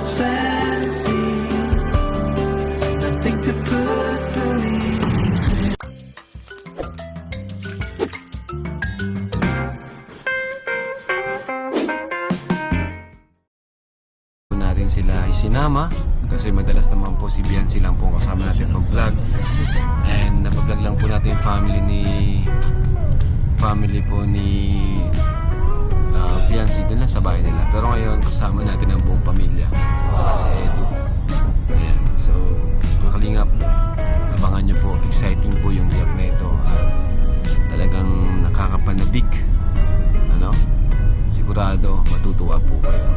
was fantasy, nothing to put belief in. Natin sila isinama kasi madalas naman po si Biancy lang po kasama natin mag-vlog, and napag-vlog lang po natin yung family po ni Biancy din lang sa bahay nila, pero ngayon kasama natin ang buong pamilya saka si Edu. Ayan, so makalingap, abangan nyo po, exciting po yung vlog na ito at talagang nakakapanabik, ano, sigurado matutuwa po kayo.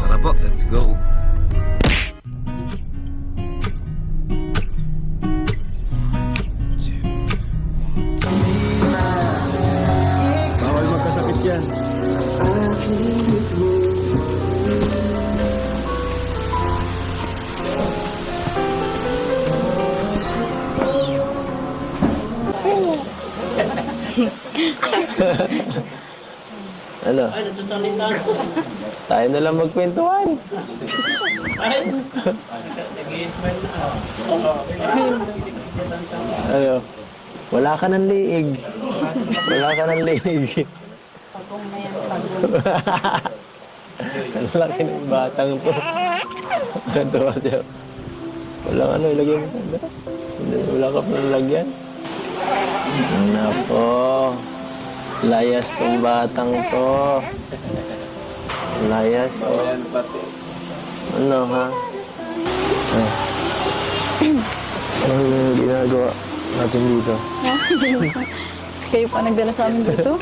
Tara po, let's go! Bawal magkasakit yan. Ano? Ay, nagsasalita. Tayo na lang magkwentuhan. Nag-i-smile na. Ano? Wala ka ng liig. Wala ka ng liig. Pagong na yan, pagong. Ang laki ng batang to. Tuwa siya. Walang ano, ilagay mo. Wala ka pa nalagyan. Ano po? Layas tong batang to. Layas, oh. Ano, ha? Ano yung ginagawa natin dito? Kayo pa nagdala sa amin dito?